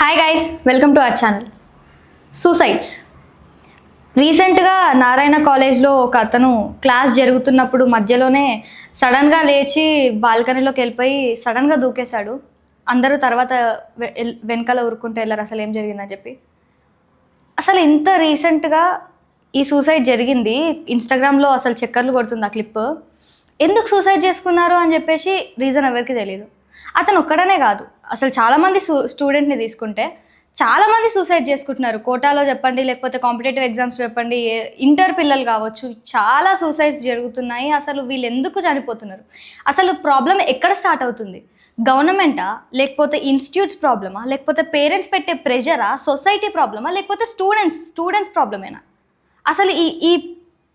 Hi guys, welcome to our channel. Suicides. రీసెంట్గా నారాయణ కాలేజ్లో ఒక అతను క్లాస్ జరుగుతున్నప్పుడు మధ్యలోనే సడన్గా లేచి బాల్కనీలోకి వెళ్ళిపోయి సడన్గా దూకేశాడు. అందరూ తర్వాత వెనకాల ఊరుకుంటే వెళ్ళారు అసలు ఏం జరిగిందని చెప్పి. అసలు ఇంత రీసెంట్గా ఈ సూసైడ్ జరిగింది, ఇన్స్టాగ్రామ్లో అసలు చక్కర్లు కొడుతుంది ఆ క్లిప్. ఎందుకు సూసైడ్ చేసుకున్నారు అని చెప్పేసి రీజన్ ఎవరికి తెలియదు. అతను ఒక్కడనే కాదు, అసలు చాలామంది స్టూడెంట్ని తీసుకుంటే చాలామంది సూసైడ్ చేసుకుంటున్నారు. కోటాలో చెప్పండి, లేకపోతే కాంపిటేటివ్ ఎగ్జామ్స్ చెప్పండి, ఇంటర్ పిల్లలు కావచ్చు, చాలా సూసైడ్స్ జరుగుతున్నాయి. అసలు వీళ్ళు ఎందుకు చనిపోతున్నారు? అసలు ప్రాబ్లం ఎక్కడ స్టార్ట్ అవుతుంది? గవర్నమెంటా, లేకపోతే ఇన్స్టిట్యూట్స్ ప్రాబ్లమా, లేకపోతే పేరెంట్స్ పెట్టే ప్రెషరా, సొసైటీ ప్రాబ్లమా, లేకపోతే స్టూడెంట్స్ ప్రాబ్లమేనా? అసలు ఈ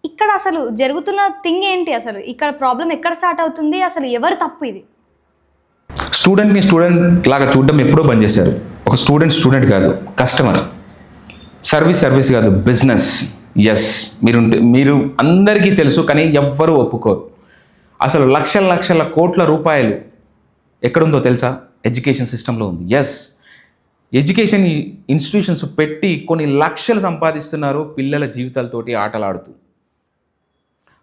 ఇక్కడ అసలు జరుగుతున్న థింగ్ ఏంటి? అసలు ఇక్కడ ప్రాబ్లం ఎక్కడ స్టార్ట్ అవుతుంది? అసలు ఎవరు తప్పు ఇది? స్టూడెంట్ని స్టూడెంట్ లాగా చూడడం ఎప్పుడో బంద్ చేశారు. ఒక స్టూడెంట్ కాదు, కస్టమర్. సర్వీస్ కాదు, బిజినెస్. ఎస్, మీరు అందరికీ తెలుసు, కానీ ఎవ్వరూ ఒప్పుకోరు. అసలు లక్షల కోట్ల రూపాయలు ఎక్కడుందో తెలుసా? ఎడ్యుకేషన్ సిస్టంలో ఉంది. ఎస్, ఎడ్యుకేషన్ ఇన్స్టిట్యూషన్స్ పెట్టి కొన్ని లక్షలు సంపాదిస్తున్నారు పిల్లల జీవితాలతోటి ఆటలాడుతూ.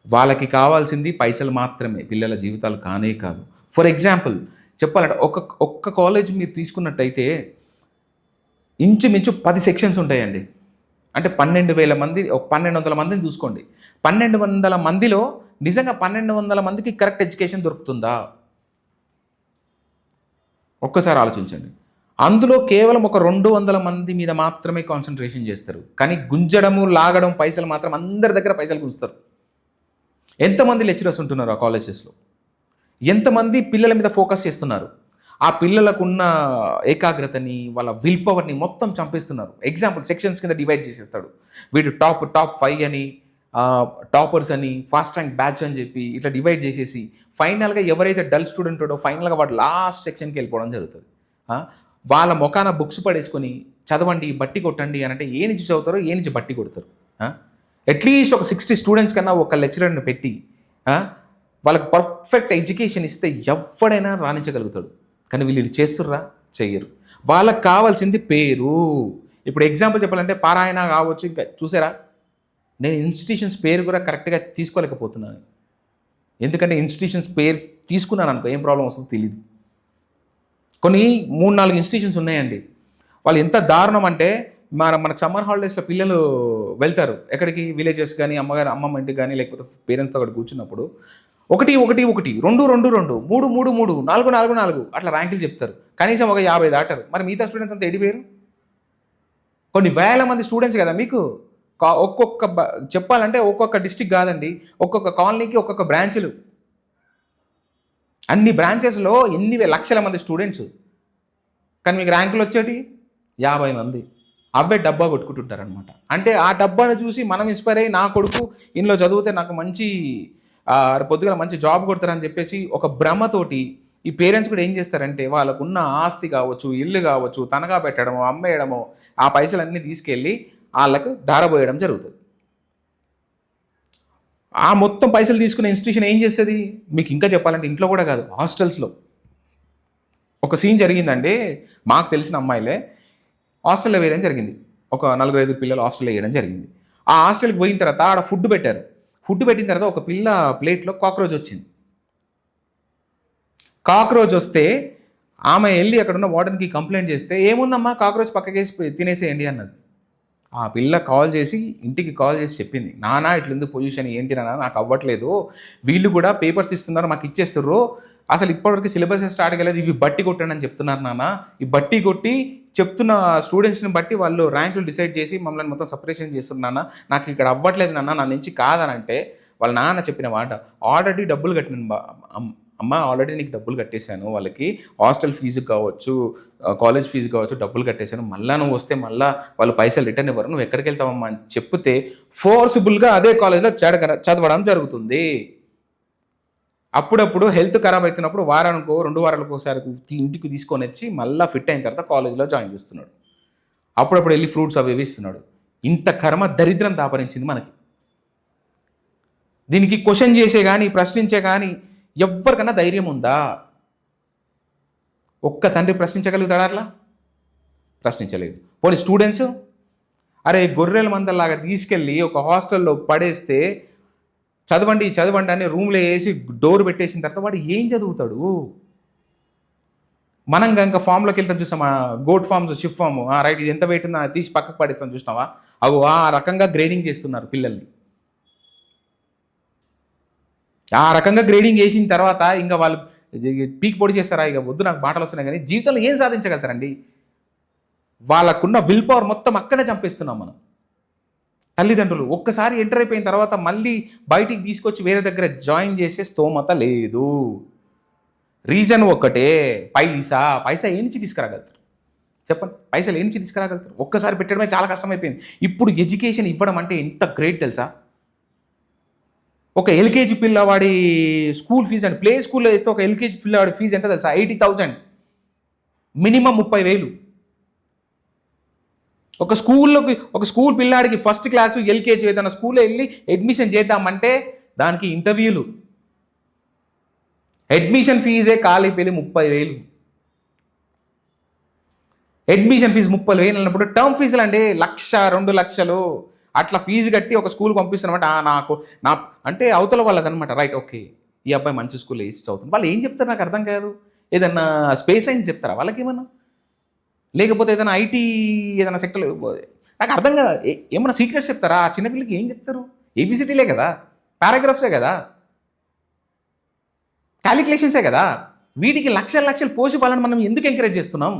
వాళ్ళకి కావాల్సింది పైసలు మాత్రమే, పిల్లల జీవితాలు కానే కాదు. ఫర్ ఎగ్జాంపుల్ చెప్పాలంటే ఒక్క కాలేజ్ మీరు తీసుకున్నట్టయితే ఇంచుమించు 10 సెక్షన్స్ ఉంటాయండి. అంటే 12,000 మంది, 1,200 మందిని చూసుకోండి. 1,200 మందిలో నిజంగా 1,200 మందికి కరెక్ట్ ఎడ్యుకేషన్ దొరుకుతుందా? ఒక్కసారి ఆలోచించండి. అందులో కేవలం ఒక 200 మంది మీద మాత్రమే కాన్సన్ట్రేషన్ చేస్తారు. కానీ గుంజడము, లాగడం, పైసలు మాత్రం అందరి దగ్గర పైసలు గుంజుతారు. ఎంతమంది లెక్చరర్స్ ఉంటున్నారు ఆ కాలేజెస్లో? ఎంతమంది పిల్లల మీద ఫోకస్ చేస్తున్నారు? ఆ పిల్లలకున్న ఏకాగ్రతని, వాళ్ళ విల్ పవర్ని మొత్తం చంపేస్తున్నారు. ఎగ్జాంపుల్, సెక్షన్స్ కింద డివైడ్ చేసేస్తాడు. వీడు టాప్ 5 అని, టాపర్స్ అని, ఫాస్ట్ ర్యాంక్ బ్యాచ్ అని చెప్పి ఇట్లా డివైడ్ చేసేసి ఫైనల్గా ఎవరైతే డల్ స్టూడెంట్ ఉండో ఫైనల్గా వాడు లాస్ట్ సెక్షన్కి వెళ్ళిపోవడం జరుగుతుంది. వాళ్ళ మొఖాన బుక్స్ పడేసుకొని చదవండి, బట్టి కొట్టండి అని అంటే ఏ నుంచి చదువుతారో, ఏ నుంచి బట్టి కొడతారు? అట్లీస్ట్ ఒక 60 స్టూడెంట్స్ కన్నా ఒక లెక్చరర్ని పెట్టి వాళ్ళకి పర్ఫెక్ట్ ఎడ్యుకేషన్ ఇస్తే ఎవడైనా రాణించగలుగుతాడు. కానీ వీళ్ళు ఇది చేస్తుర్రా? చెయ్యరు. వాళ్ళకి కావాల్సింది పేరు. ఇప్పుడు ఎగ్జాంపుల్ చెప్పాలంటే పారాయణ కావచ్చు. ఇంకా చూసారా, నేను ఇన్స్టిట్యూషన్స్ పేరు కూడా కరెక్ట్గా తీసుకోలేకపోతున్నాను. ఎందుకంటే ఇన్స్టిట్యూషన్స్ పేరు తీసుకున్నాను అనుకో ఏం ప్రాబ్లం వస్తుందో తెలియదు. కొన్ని 3-4 ఇన్స్టిట్యూషన్స్ ఉన్నాయండి. వాళ్ళు ఎంత దారుణం అంటే, మనకు సమ్మర్ హాలిడేస్లో పిల్లలు వెళ్తారు ఎక్కడికి, విలేజెస్ కానీ, అమ్మమ్మ ఇంటికి కానీ, లేకపోతే పేరెంట్స్తో అక్కడ కూర్చున్నప్పుడు 1 1 1 2 2 2 3 3 3 4 4 4 అట్లా ర్యాంకులు చెప్తారు. కనీసం ఒక 50 దాటారు. మరి మిగతా స్టూడెంట్స్ అంతా ఎడిపోయారు. కొన్ని వేల మంది స్టూడెంట్స్ కదా మీకు. చెప్పాలంటే ఒక్కొక్క డిస్టిక్ కాదండి, ఒక్కొక్క కాలనీకి ఒక్కొక్క బ్రాంచ్లు. అన్ని బ్రాంచెస్లో ఎన్ని లక్షల మంది స్టూడెంట్స్. కానీ మీకు ర్యాంకులు వచ్చేటి 50 మంది. అవే డబ్బా కొట్టుకుంటుంటారనమాట. అంటే ఆ డబ్బాను చూసి మనం ఇన్స్పైర్ అయ్యి, నా కొడుకు ఇంట్లో చదివితే నాకు మంచి పొద్దుగా మంచి జాబ్ కొడతారని చెప్పేసి ఒక భ్రమతోటి ఈ పేరెంట్స్ కూడా ఏం చేస్తారంటే, వాళ్ళకున్న ఆస్తి కావచ్చు, ఇల్లు కావచ్చు, తనఖా పెట్టడమో, అమ్మేయడమో, ఆ పైసలన్నీ తీసుకెళ్ళి వాళ్ళకు ధారపోయడం జరుగుతుంది. ఆ మొత్తం పైసలు తీసుకునే ఇన్స్టిట్యూషన్ ఏం చేస్తుంది? మీకు ఇంకా చెప్పాలంటే ఇంట్లో కూడా కాదు, హాస్టల్స్లో ఒక సీన్ జరిగిందండి. మాకు తెలిసిన అమ్మాయిలే హాస్టల్లో వేయడం జరిగింది. ఒక 4-5 పిల్లలు హాస్టల్లో వేయడం జరిగింది. ఆ హాస్టల్కి పోయిన తర్వాత ఆడ ఫుడ్ పెట్టారు. ఫుడ్ పెట్టిన తర్వాత ఒక పిల్ల ప్లేట్లో కాక్రోచ్ వచ్చింది. కాక్రోచ్ వస్తే ఆమె వెళ్ళి అక్కడ ఉన్న వార్డెన్కి కంప్లైంట్ చేస్తే, ఏముందమ్మా కాక్రోచ్ పక్కకేసి తినేసేయండి అన్నది. ఆ పిల్ల ఇంటికి కాల్ చేసి చెప్పింది, నానా ఇట్లా పొజిషన్ ఏంటి నాన్న, నాకు అవ్వట్లేదు, వీళ్ళు కూడా పేపర్స్ ఇస్తున్నారు, మాకు ఇచ్చేస్తుర్రు, అసలు ఇప్పటివరకు సిలబస్ స్టార్ట్ కాలేదు, ఇవి బట్టి కొట్టండి అని చెప్తున్నారు నాన్న. ఈ బట్టి కొట్టి చెప్తున్న స్టూడెంట్స్ని బట్టి వాళ్ళు ర్యాంకులు డిసైడ్ చేసి మమ్మల్ని మొత్తం సపరేషన్ చేస్తున్నానా, నాకు ఇక్కడ అవ్వట్లేదు నాన్న, నా నుంచి కాదనంటే వాళ్ళ నాన్న చెప్పిన మాట, ఆల్రెడీ డబ్బులు కట్టిన అమ్మ, ఆల్రెడీ నీకు డబ్బులు కట్టేశాను, వాళ్ళకి హాస్టల్ ఫీజు కావచ్చు, కాలేజ్ ఫీజు కావచ్చు, డబ్బులు కట్టేశాను, మళ్ళీ నువ్వు వస్తే మళ్ళీ వాళ్ళు పైసలు రిటర్న్ ఇవ్వరు, నువ్వు ఎక్కడికి వెళ్తావమ్మా అని చెప్తే ఫోర్సిబుల్గా అదే కాలేజ్లో చదవడం జరుగుతుంది. అప్పుడప్పుడు హెల్త్ ఖరాబ్ అవుతున్నప్పుడు వారానికో 2 వారాలకు ఒకసారి ఇంటికి తీసుకొని వచ్చి మళ్ళీ ఫిట్ అయిన తర్వాత కాలేజ్లో జాయిన్ చేస్తున్నాడు. అప్పుడప్పుడు వెళ్ళి ఫ్రూట్స్ అవి ఇస్తున్నాడు. ఇంత కర్మ దరిద్రం దాపరించింది మనకి. దీనికి క్వశ్చన్ చేసే కానీ, ప్రశ్నించే కానీ ఎవరికన్నా ధైర్యం ఉందా? ఒక్క తండ్రి ప్రశ్నించగలుగుతాడా? అట్లా ప్రశ్నించలేదు. పోనీ స్టూడెంట్స్, అరే గొర్రెల మందలాగా తీసుకెళ్ళి ఒక హాస్టల్లో పడేస్తే చదవండి చదవండి అని రూమ్లో వేసి డోర్ పెట్టేసిన తర్వాత వాడు ఏం చదువుతాడు? మనం కనుక ఫామ్లోకి వెళ్తాం చూసామా, గోట్ ఫామ్స్, షిఫ్ ఫామ్, రైట్ ఇది ఎంత వెయిట్ ఉందా తీసి పక్కకు పడేస్తాం చూసినావా, అవి ఆ రకంగా గ్రేడింగ్ చేస్తున్నారు పిల్లల్ని. ఆ రకంగా గ్రేడింగ్ చేసిన తర్వాత ఇంకా వాళ్ళు పీక్ పొడి చేస్తారా? ఇక వద్దు నాకు మాటలు వస్తున్నాయి, కానీ జీవితంలో ఏం సాధించగలుగుతారండి? వాళ్ళకున్న విల్ పవర్ మొత్తం అక్కడే చంపేస్తున్నాం మనం. తల్లిదండ్రులు ఒక్కసారి ఎంటర్ అయిపోయిన తర్వాత మళ్ళీ బయటికి తీసుకొచ్చి వేరే దగ్గర జాయిన్ చేసే స్తోమత లేదు. రీజన్ ఒక్కటే, పైసా. పైసా ఏ నుంచి తీసుకురాగలుగుతారు చెప్పండి? పైసలు ఏ నుంచి తీసుకురాగలుగుతారు? ఒక్కసారి పెట్టడమే చాలా కష్టమైపోయింది. ఇప్పుడు ఎడ్యుకేషన్ ఇవ్వడం అంటే ఎంత గ్రేట్ తెలుసా? ఒక ఎల్కేజీ పిల్లవాడి స్కూల్ ఫీజు అంటే ప్లే స్కూల్లో వేస్తే ఒక ఎల్కేజీ పిల్లవాడి ఫీజు ఎంత తెలుసా? 80,000, మినిమం 30,000. ఒక స్కూల్ పిల్లాడికి ఫస్ట్ క్లాసు ఎల్కేజీ ఏదైనా స్కూల్లో వెళ్ళి అడ్మిషన్ చేద్దామంటే దానికి ఇంటర్వ్యూలు, అడ్మిషన్ ఫీజే కాలిపోయి 30,000. అడ్మిషన్ ఫీజు 30,000 అన్నప్పుడు టర్మ్ ఫీజులు అంటే 1,00,000, 2,00,000 అట్లా ఫీజు కట్టి ఒక స్కూల్కి పంపిస్తున్నమాట. నా అంటే అవతల వాళ్ళదనమాట. రైట్, ఓకే, ఈ అబ్బాయి మంచి స్కూల్లో వేసి చదువుతుంది. వాళ్ళు ఏం చెప్తారు నాకు అర్థం కాదు. ఏదన్నా స్పేస్ సైన్స్ చెప్తారా వాళ్ళకి ఏమన్నా? లేకపోతే ఏదైనా ఐటీ ఏదైనా సెక్టర్, నాకు అర్థం కదా. ఏమన్నా సీక్రెట్స్ చెప్తారా? ఆ చిన్నపిల్లకి ఏం చెప్తారు? ఏబిసిటీలే కదా, పారాగ్రాఫ్సే కదా, క్యాలిక్యులేషన్సే కదా. వీటికి లక్షలు పోసి వాళ్ళని మనం ఎందుకు ఎంకరేజ్ చేస్తున్నాం?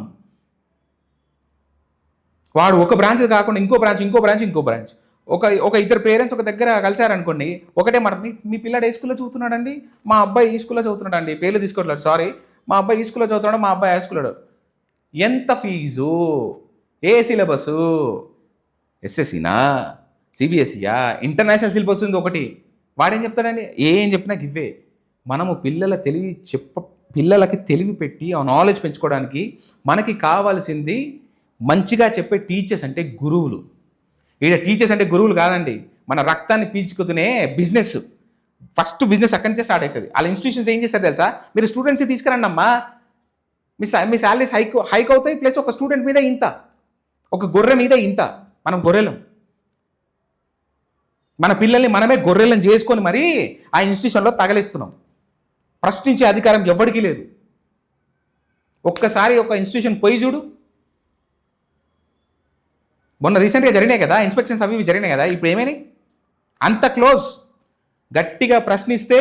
వాడు ఒక బ్రాంచ్ కాకుండా ఇంకో బ్రాంచ్ ఒక ఇద్దరు పేరెంట్స్ ఒక దగ్గర కలిశారనుకోండి, ఒకటే మాట, మీ పిల్లాడు ఏ స్కూల్లో చదువుతున్నాడండి? మా అబ్బాయి ఈ స్కూల్లో చదువుతున్నాడండి. పేర్లు తీసుకోవట్లేదు, సారీ, మా అబ్బాయి ఈ స్కూల్లో చదువుతున్నాడు, మా అబ్బాయి ఆ స్కూల్లో. ఎంత ఫీజు? ఏ సిలబసు? ఎస్ఎస్సినా, సిబిఎస్ఈయా, ఇంటర్నేషనల్ సిలబస్ ఉంది ఒకటి. వాడేం చెప్తాడండి? ఏం చెప్పినా గివ్వే. మనము పిల్లలకి తెలివి పెట్టి ఆ నాలెడ్జ్ పెంచుకోవడానికి మనకి కావాల్సింది మంచిగా చెప్పే టీచర్స్ అంటే గురువులు. ఈడ టీచర్స్ అంటే గురువులు కాదండి, మన రక్తాన్ని పీల్చుకునే బిజినెస్. ఫస్ట్ బిజినెస్ అక్కడి నుంచే స్టార్ట్ అవుతుంది. వాళ్ళ ఇన్స్టిట్యూషన్స్ ఏం చేస్తారు తెలుసా? మీరు స్టూడెంట్స్ తీసుకురండి అమ్మా, మీ శాలరీస్ హైక్ అవుతాయి, ప్లస్ ఒక స్టూడెంట్ మీద ఇంత, ఒక గొర్రె మీద ఇంత. మనం గొర్రెలం, మన పిల్లల్ని మనమే గొర్రెలను చేసుకొని మరీ ఆ ఇన్స్టిట్యూషన్లో తగలిస్తున్నాం. ప్రశ్నించే అధికారం ఎవ్వడికి లేదు. ఒక్కసారి ఒక ఇన్స్టిట్యూషన్ పోయి చూడు. మొన్న రీసెంట్గా జరిగినాయి కదా ఇన్స్పెక్షన్స్, అవి జరిగినాయి కదా. ఇప్పుడు ఏమైనాయి? అంత క్లోజ్. గట్టిగా ప్రశ్నిస్తే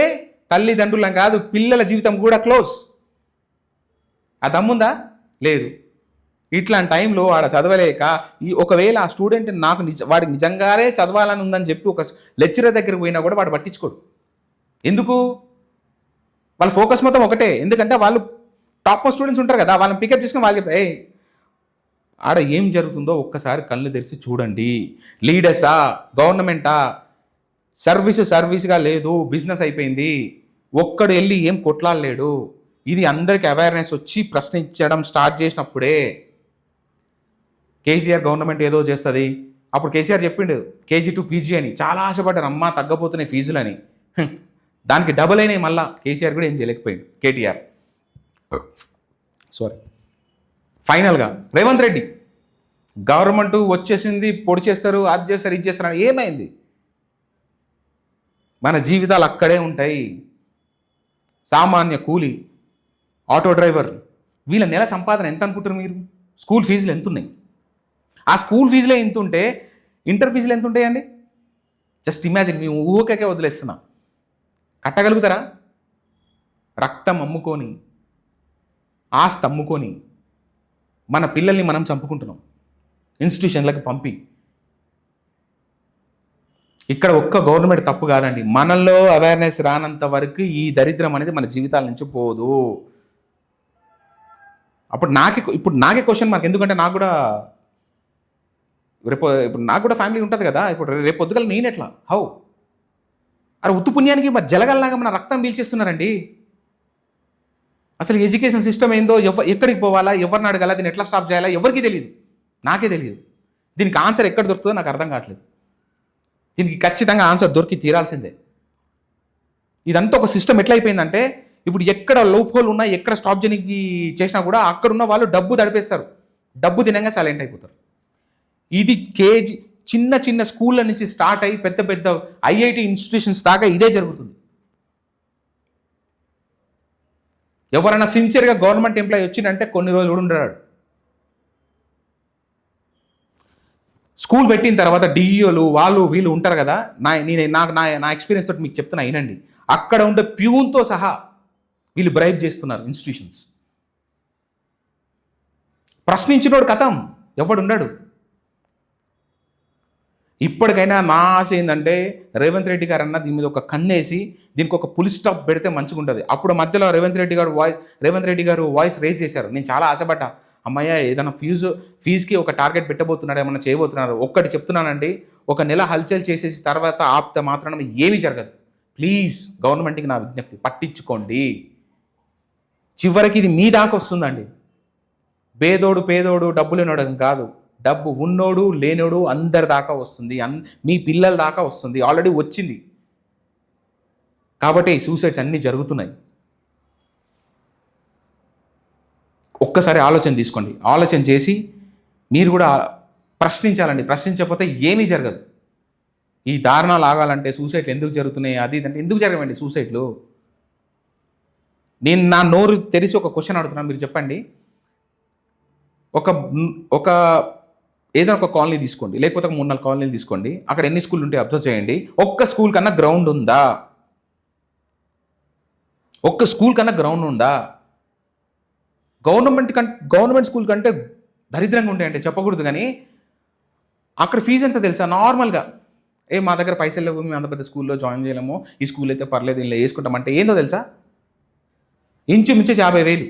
తల్లిదండ్రులం కాదు, పిల్లల జీవితం కూడా క్లోజ్. ఆ దమ్ముందా? లేదు. ఇట్లాంటి టైంలో వాడు చదవలేక ఒకవేళ ఆ స్టూడెంట్ వాడికి నిజంగానే చదవాలని ఉందని చెప్పి ఒక లెక్చరర్ దగ్గరికి పోయినా కూడా వాడు పట్టించుకోడు. ఎందుకు? వాళ్ళ ఫోకస్ మొత్తం ఒకటే. ఎందుకంటే వాళ్ళు టాప్ స్టూడెంట్స్ ఉంటారు కదా, వాళ్ళని పికప్ చేసుకుని వాళ్ళు చెప్తారు, ఆడ ఏం జరుగుతుందో ఒక్కసారి కళ్ళు తెరిచి చూడండి. లీడర్సా, గవర్నమెంటా, సర్వీస్గా లేదు, బిజినెస్ అయిపోయింది. ఒక్కడు వెళ్ళి ఏం కొట్లాడలేడు. ఇది అందరికీ అవేర్నెస్ వచ్చి ప్రశ్నించడం స్టార్ట్ చేసినప్పుడే కేసీఆర్ గవర్నమెంట్ ఏదో చేస్తుంది. అప్పుడు కేసీఆర్ చెప్పిండు కేజీ టు పీజీ అని. చాలా ఆశపడ్డారు, అమ్మ తగ్గపోతున్నాయి ఫీజులని. దానికి డబుల్ అయినాయి. మళ్ళా కేసీఆర్ కూడా ఏం చేయలేకపోయింది, కేటీఆర్ సారీ. ఫైనల్గా రేవంత్ రెడ్డి గవర్నమెంట్ వచ్చేసింది, పొడి చేస్తారు, అది చేస్తారు, ఇది చేస్తారు అని. ఏమైంది? మన జీవితాలు అక్కడే ఉంటాయి. సామాన్య కూలీ, ఆటో డ్రైవర్, వీళ్ళ నెల సంపాదన ఎంత అనుకుంటారు మీరు? స్కూల్ ఫీజులు ఎంత ఉన్నాయి? ఆ స్కూల్ ఫీజులే ఎంత ఉంటే ఇంటర్ ఫీజులు ఎంత ఉంటాయండి? Just imagine. మేము ఊహకే వదిలేస్తున్నా. కట్టగలుగుతారా? రక్తం అమ్ముకొని, ఆస్తి అమ్ముకొని మన పిల్లల్ని మనం చంపుకుంటున్నాం ఇన్స్టిట్యూషన్లకు పంపి. ఇక్కడ ఒక్క గవర్నమెంట్ తప్పు కాదండి, మనలో అవేర్నెస్ రానంత వరకు ఈ దరిద్రం అనేది మన జీవితాల నుంచి పోదు. ఇప్పుడు నాకే క్వశ్చన్ మార్క్. ఎందుకంటే నాకు కూడా ఇప్పుడు నాకు కూడా ఫ్యామిలీ ఉంటుంది కదా. ఇప్పుడు రేపు పొద్దుగల నేను ఎట్లా హౌ అరే ఉత్తు పుణ్యానికి మరి జలగల్లాగా మన రక్తం పీల్చేస్తున్నారండి. అసలు ఎడ్యుకేషన్ సిస్టమ్ ఏందో, ఎక్కడికి పోవాలా, ఎవరిని అడగాలా, దీన్ని ఎట్లా స్టాప్ చేయాలా ఎవరికి తెలియదు, నాకే తెలియదు. దీనికి ఆన్సర్ ఎక్కడ దొరుకుతుందో నాకు అర్థం కావట్లేదు. దీనికి ఖచ్చితంగా ఆన్సర్ దొరికి తీరాల్సిందే. ఇదంతా ఒక సిస్టమ్ ఎట్లయిపోయిందంటే, ఇప్పుడు ఎక్కడ లూప్ హోల్ ఉన్నా, ఎక్కడ స్టాప్ చేయడానికి చేసినా కూడా అక్కడున్న వాళ్ళు డబ్బు తడిపేస్తారు. డబ్బు తినంగా సైలెంట్ అయిపోతారు. ఇది కేజీ చిన్న చిన్న స్కూళ్ళ నుంచి స్టార్ట్ అయ్యి పెద్ద పెద్ద ఐఐటి ఇన్స్టిట్యూషన్స్ దాకా ఇదే జరుగుతుంది. ఎవరైనా సిన్సియర్గా గవర్నమెంట్ ఎంప్లాయీ వచ్చిందంటే కొన్ని రోజులు కూడా ఉండరాడు. స్కూల్ పెట్టిన తర్వాత డిఈఓలు వాళ్ళు వీళ్ళు ఉంటారు కదా, నా ఎక్స్పీరియన్స్ తోటి మీకు చెప్తున్నా వినండి. అక్కడ ఉండే ప్యూన్తో సహా వీళ్ళు బ్రైబ్ చేస్తున్నారు ఇన్స్టిట్యూషన్స్. ప్రశ్నించినోడు కథం ఎవడు ఉండడు. ఇప్పటికైనా నా ఆశ ఏంటంటే రేవంత్ రెడ్డి గారు అన్న దీని మీద ఒక కన్నేసి దీనికి ఒక పులి స్టాప్ పెడితే మంచిగా ఉంటుంది. అప్పుడు మధ్యలో రేవంత్ రెడ్డి గారు వాయిస్ రేస్ చేశారు. నేను చాలా ఆశపడ్డా, అమ్మయ్య ఏదైనా ఫీజుకి ఒక టార్గెట్ పెట్టబోతున్నాడు, ఏమన్నా చేయబోతున్నారు. ఒక్కటి చెప్తున్నానండి, ఒక నెల హల్చల్ చేసేసి తర్వాత ఆప్తే మాత్రం ఏమీ జరగదు. ప్లీజ్ గవర్నమెంట్కి నా విజ్ఞప్తి, పట్టించుకోండి. చివరికి ఇది మీ దాకా వస్తుందండి. పేదోడు డబ్బు లేనోడు కాదు, డబ్బు ఉన్నోడు లేనోడు అందరి దాకా వస్తుంది, మీ పిల్లల దాకా వస్తుంది, ఆల్రెడీ వచ్చింది. కాబట్టి సూసైడ్స్ అన్నీ జరుగుతున్నాయి. ఒక్కసారి ఆలోచన తీసుకోండి. ఆలోచన చేసి మీరు కూడా ప్రశ్నించాలండి. ప్రశ్నించకపోతే ఏమీ జరగదు. ఈ దారుణాలు ఆగాలంటే సూసైడ్లు ఎందుకు జరుగుతున్నాయి అది అంటే ఎందుకు జరగవండి సూసైడ్లు? నేను నా నోరు తెరిచి ఒక క్వశ్చన్ అడుగుతున్నాను, మీరు చెప్పండి. ఒక ఏదైనా ఒక కాలనీ తీసుకోండి, లేకపోతే ఒక 3-4 కాలనీలు తీసుకోండి. అక్కడ ఎన్ని స్కూల్ ఉంటాయి అబ్జర్వ్ చేయండి. ఒక్క స్కూల్ కన్నా గ్రౌండ్ ఉందా? ఒక్క స్కూల్ కన్నా గ్రౌండ్ ఉందా? గవర్నమెంట్ స్కూల్ కంటే దరిద్రంగా ఉంటాయంటే చెప్పకూడదు, కానీ అక్కడ ఫీజు ఎంత తెలుసా? నార్మల్గా మా దగ్గర పైసలు లేవు, మేము అంత పెద్ద స్కూల్లో జాయిన్ చేయలేము, ఈ స్కూల్ అయితే పర్లేదు ఇలా వేసుకుంటామంటే ఏందో తెలుసా? ఇంచుమించు 50,000.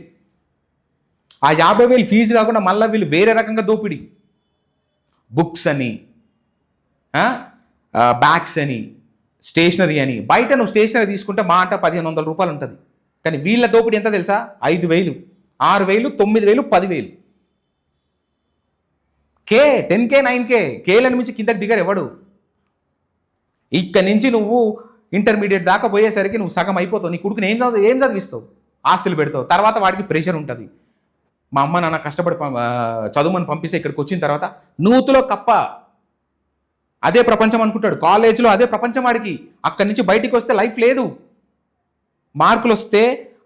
ఆ 50,000 ఫీజు కాకుండా మళ్ళీ వీళ్ళు వేరే రకంగా దోపిడీ. బుక్స్ అని, బ్యాగ్స్ అని, స్టేషనరీ అని. బయట నువ్వు స్టేషనరీ తీసుకుంటే మా అంటే 1,500 రూపాయలు ఉంటుంది, కానీ వీళ్ళ దోపిడీ ఎంత తెలుసా? 5,000, 6,000, 9,000, 10,000. 10K 9K కేలను మించి కిందకి దిగారు ఎవడు. ఇక్కడి నుంచి నువ్వు ఇంటర్మీడియట్ దాకా పోయేసరికి నువ్వు సగం అయిపోతావు. నీ కొడుకుని ఏం చదివిస్తావు? ఆస్తులు పెడతావు. తర్వాత వాడికి ప్రెషర్ ఉంటుంది. మా అమ్మ నాన్న కష్టపడి చదువుమని పంపిస్తే ఇక్కడికి వచ్చిన తర్వాత నూతులో కప్ప, అదే ప్రపంచం అనుకుంటాడు. కాలేజీలో అదే ప్రపంచం వాడికి. అక్కడి నుంచి బయటికి వస్తే లైఫ్ లేదు. మార్కులు వస్తే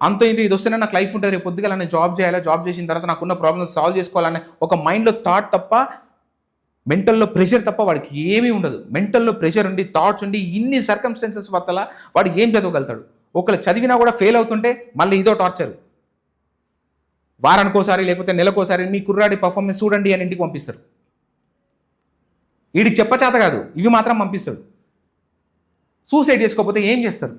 అంత ఇది వస్తేనే నాకు లైఫ్ ఉంటుంది, రేపు పొద్దుగా నేను జాబ్ చేయాలి, జాబ్ చేసిన తర్వాత నాకున్న ప్రాబ్లమ్స్ సాల్వ్ చేసుకోవాలనే ఒక మైండ్లో థాట్ తప్ప, మెంటల్లో ప్రెషర్ తప్ప వాడికి ఏమీ ఉండదు. మెంటల్లో ప్రెషర్ ఉండి, థాట్స్ ఉండి, ఇన్ని సర్కమ్స్టెన్సెస్ వల్ల వాడు ఏం చదవగలుగుతాడు? ఒకళ్ళు చదివినా కూడా ఫెయిల్ అవుతుంటే మళ్ళీ ఇదో టార్చర్. వారానికోసారి లేకపోతే నెలకోసారి మీ కుర్రాడి పర్ఫార్మెన్స్ చూడండి అని ఇంటికి పంపిస్తారు. వీడికి చెప్పచేత కాదు, ఇవి మాత్రం పంపిస్తాడు. సూసైడ్ చేసుకోకపోతే ఏం చేస్తారు?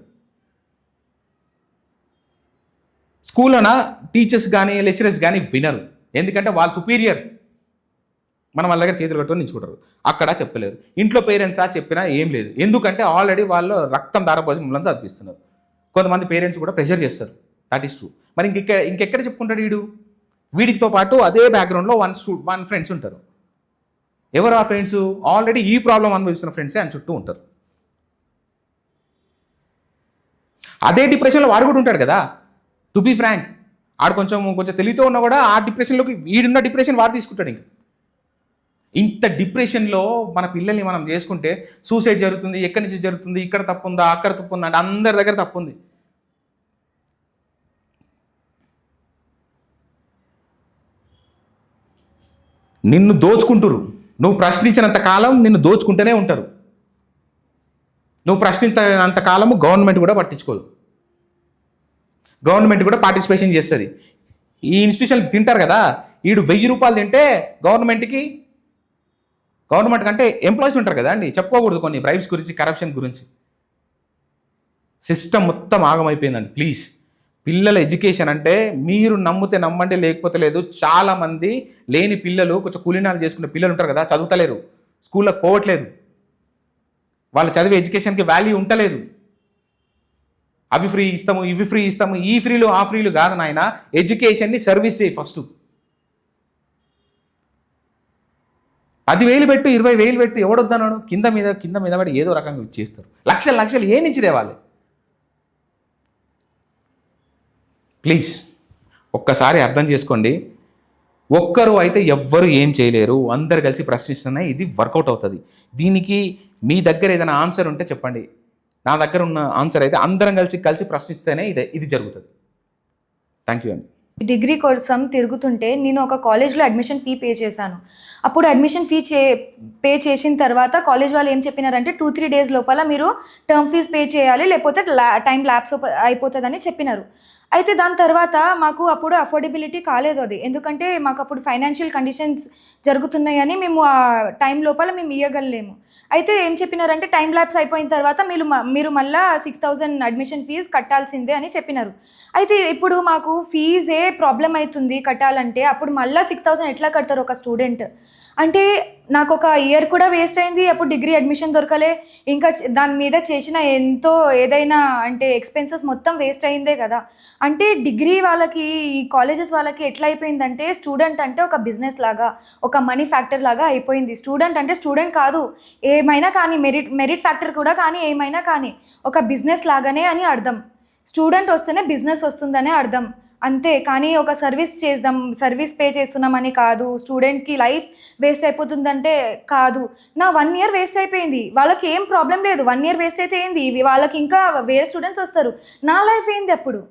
స్కూల్లోన టీచర్స్ కానీ లెక్చరర్స్ కానీ వినరు, ఎందుకంటే వాళ్ళు సుపీరియర్. మనం వాళ్ళ దగ్గర చేతులు కట్టుకొని నించుకుంటారు. అక్కడ చెప్పలేరు. ఇంట్లో పేరెంట్సా చెప్పినా ఏం లేదు, ఎందుకంటే ఆల్రెడీ వాళ్ళు రక్తం దారపోసి మిమ్మల్ని చదివిస్తున్నారు. కొంతమంది పేరెంట్స్ కూడా ప్రెషర్ చేస్తారు, దట్ ఈస్ ట్రూ. మరి ఇంకెక్కడ చెప్పుకుంటాడు వీడితో పాటు అదే బ్యాక్గ్రౌండ్లో వన్ ఫ్రెండ్స్ ఉంటారు. ఎవరు ఆ ఫ్రెండ్స్? ఆల్రెడీ ఈ ప్రాబ్లం అనుభవిస్తున్న ఫ్రెండ్సే అని చుట్టూ ఉంటారు. అదే డిప్రెషన్లో వాడు కూడా ఉంటాడు కదా. టు బీ ఫ్రాంక్, ఆడు కొంచెం తెలివితో ఉన్నా కూడా ఆ డిప్రెషన్లోకి వీడున్న డిప్రెషన్ వాడు తీసుకుంటాడు. ఇంత డిప్రెషన్లో మన పిల్లల్ని మనం చేసుకుంటే సూసైడ్ జరుగుతుంది. ఎక్కడి నుంచి జరుగుతుంది? ఇక్కడ తప్పు ఉందా, అక్కడ తప్పు ఉందా అంటే అందరి దగ్గర తప్పు ఉంది. నిన్ను దోచుకుంటారు. నువ్వు ప్రశ్నించినంత కాలం నిన్ను దోచుకుంటూనే ఉంటారు. నువ్వు ప్రశ్నించినంత కాలము గవర్నమెంట్ కూడా పట్టించుకోదు. గవర్నమెంట్ కూడా పార్టిసిపేషన్ చేస్తుంది. ఈ ఇన్స్టిట్యూషన్లు తింటారు కదా, వీడు 1,000 రూపాయలు తింటే గవర్నమెంట్ కంటే ఎంప్లాయీస్ ఉంటారు కదా అండి, చెప్పుకోకూడదు కొన్ని బ్రైబ్స్ గురించి, కరప్షన్ గురించి. సిస్టమ్ మొత్తం ఆగమైపోయిందండి. ప్లీజ్, పిల్లల ఎడ్యుకేషన్ అంటే మీరు నమ్మితే నమ్మండి, లేకపోతే లేదు. చాలామంది లేని పిల్లలు, కొంచెం కూలీనాలు చేసుకునే పిల్లలు ఉంటారు కదా, చదువుతలేరు, స్కూళ్ళకి పోవట్లేదు, వాళ్ళు చదివే ఎడ్యుకేషన్కి వాల్యూ ఉండలేదు. అవి ఫ్రీ ఇస్తాము, ఇవి ఫ్రీ ఇస్తాము, ఈ ఫ్రీలు ఆ ఫ్రీలు కాదు నాయన, ఎడ్యుకేషన్ని సర్వీస్ చేయి ఫస్ట్. 10,000 పెట్టు, 20,000 పెట్టు, ఎవడొద్దన్నాడు? కింద మీద పడి ఏదో రకంగా ఇచ్చేస్తారు. లక్షలు ఏ నుంచి తేవాలి? ప్లీజ్ ఒక్కసారి అర్థం చేసుకోండి. ఒక్కరు అయితే ఎవ్వరు ఏం చేయలేరు, అందరు కలిసి ప్రశ్నిస్తేనే ఇది వర్కౌట్ అవుతుంది. దీనికి మీ దగ్గర ఏదైనా ఆన్సర్ ఉంటే చెప్పండి. నా దగ్గర ఉన్న ఆన్సర్ అయితే అందరం కలిసి ప్రశ్నిస్తేనే ఇది జరుగుతుంది. థ్యాంక్ యూ అండి. డిగ్రీ కోసం తిరుగుతుంటే నేను ఒక కాలేజ్లో అడ్మిషన్ ఫీ పే చేశాను. అప్పుడు అడ్మిషన్ ఫీ పే చేసిన తర్వాత కాలేజ్ వాళ్ళు ఏం చెప్పినారంటే 2-3 డేస్ లోపల మీరు టర్మ్ ఫీజ్ పే చేయాలి, లేకపోతే టైం ల్యాప్స్ అయిపోతుందని చెప్పినారు. అయితే దాని తర్వాత మాకు అప్పుడు అఫోర్డబిలిటీ కాలేదు అది, ఎందుకంటే మాకు అప్పుడు ఫైనాన్షియల్ కండిషన్స్ జరుగుతున్నాయని మేము ఆ టైం లోపల మేము ఇవ్వగలేము. అయితే ఏం చెప్పినారంటే టైం ల్యాప్స్ అయిపోయిన తర్వాత మీరు మళ్ళీ 6,000 అడ్మిషన్ ఫీజు కట్టాల్సిందే అని చెప్పినారు. అయితే ఇప్పుడు మాకు ఫీజే ప్రాబ్లం అవుతుంది కట్టాలంటే, అప్పుడు మళ్ళీ 6,000 ఎట్లా కడతారు ఒక స్టూడెంట్? అంటే నాకు ఒక ఇయర్ కూడా వేస్ట్ అయింది, అప్పుడు డిగ్రీ అడ్మిషన్ దొరకలే, ఇంకా దాని మీద చేసిన ఎంతో ఏదైనా అంటే ఎక్స్పెన్సెస్ మొత్తం వేస్ట్ అయిందే కదా. అంటే డిగ్రీ వాళ్ళకి, ఈ కాలేజెస్ వాళ్ళకి ఎట్లా అయిపోయిందంటే స్టూడెంట్ అంటే ఒక బిజినెస్ లాగా, ఒక మనీ ఫ్యాక్టర్ లాగా అయిపోయింది. స్టూడెంట్ అంటే స్టూడెంట్ కాదు, ఏమైనా కానీ మెరిట్ ఫ్యాక్టర్ కూడా కానీ ఏమైనా కానీ ఒక బిజినెస్ లాగానే అని అర్థం. స్టూడెంట్ వస్తేనే బిజినెస్ వస్తుందనే అర్థం అంతే. కానీ ఒక సర్వీస్ పే చేస్తున్నామని కాదు, స్టూడెంట్కి లైఫ్ వేస్ట్ అయిపోతుందంటే కాదు. నా 1 ఇయర్ వేస్ట్ అయిపోయింది, వాళ్ళకి ఏం ప్రాబ్లం లేదు. 1 ఇయర్ వేస్ట్ అయితే ఏంది, వాళ్ళకి ఇంకా వేరే స్టూడెంట్స్ వస్తారు, నా లైఫ్ ఏంది అప్పుడు?